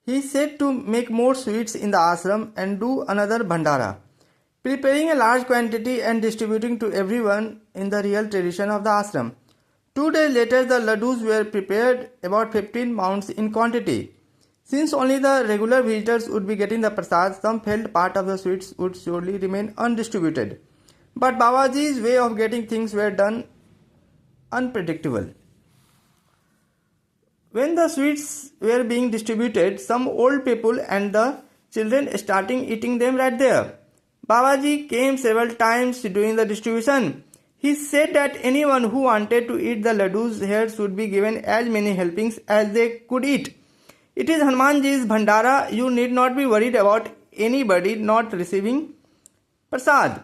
He said to make more sweets in the ashram and do another bhandara, preparing a large quantity and distributing to everyone in the real tradition of the ashram. 2 days later, the laddus were prepared, about 15 pounds in quantity. Since only the regular visitors would be getting the prasad, some felt part of the sweets would surely remain undistributed. But Babaji's way of getting things were done unpredictable. When the sweets were being distributed, some old people and the children started eating them right there. Babaji came several times during the distribution. He said that anyone who wanted to eat the laddus here should be given as many helpings as they could eat. It is Hanumanji's Bhandara. You need not be worried about anybody not receiving prasad.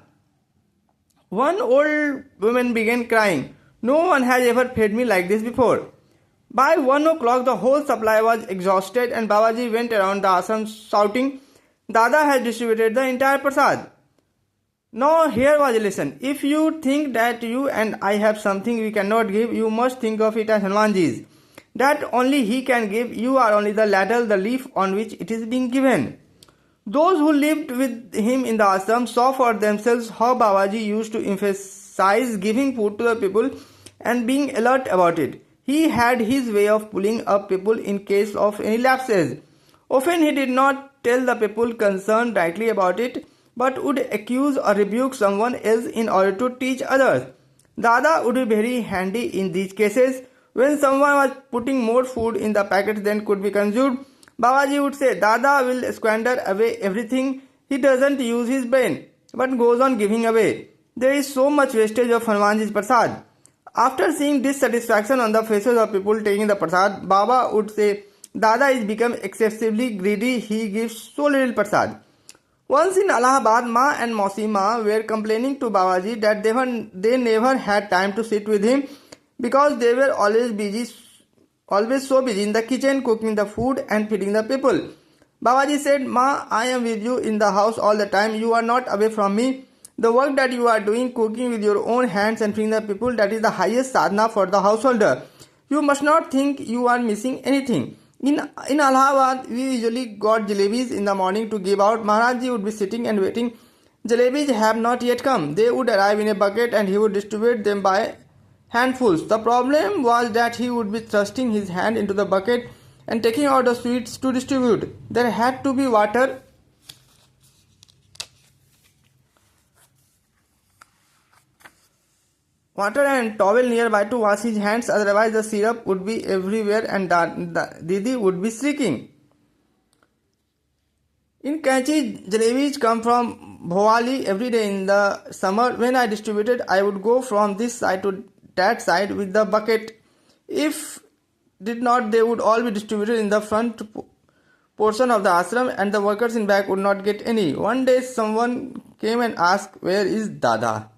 One old woman began crying. No one has ever fed me like this before. By 1 o'clock, the whole supply was exhausted and Babaji went around the ashram shouting, Dada has distributed the entire prasad. Now here was a lesson. If you think that you and I have something we cannot give, you must think of it as Hanumanji's. That only he can give, you are only the ladle, the leaf on which it is being given. Those who lived with him in the ashram saw for themselves how Babaji used to emphasize giving food to the people and being alert about it. He had his way of pulling up people in case of any lapses. Often he did not tell the people concerned directly about it, but would accuse or rebuke someone else in order to teach others. Dada would be very handy in these cases. When someone was putting more food in the packets than could be consumed, Babaji would say, Dada will squander away everything. He doesn't use his brain, but goes on giving away. There is so much wastage of Hanumanji's prasad. After seeing dissatisfaction on the faces of people taking the prasad, Baba would say, Dada is become excessively greedy, he gives so little prasad. Once in Allahabad, Ma and Mausima were complaining to Babaji that they never had time to sit with him because they were always so busy in the kitchen cooking the food and feeding the people. Babaji said, Ma, I am with you in the house all the time, you are not away from me. The work that you are doing, cooking with your own hands and feeding the people, that is the highest sadhana for the householder. You must not think you are missing anything. In Allahabad, we usually got jalebis in the morning to give out. Maharajji would be sitting and waiting. Jalebis have not yet come. They would arrive in a bucket and he would distribute them by handfuls. The problem was that he would be thrusting his hand into the bucket and taking out the sweets to distribute. There had to be water and towel nearby to wash his hands, otherwise the syrup would be everywhere and Didi would be shrieking. In Kanchi, jalebis come from Bhowali every day in the summer. When I distributed, I would go from this side to that side with the bucket. If did not, they would all be distributed in the front portion of the ashram and the workers in back would not get any. One day someone came and asked, where is Dada?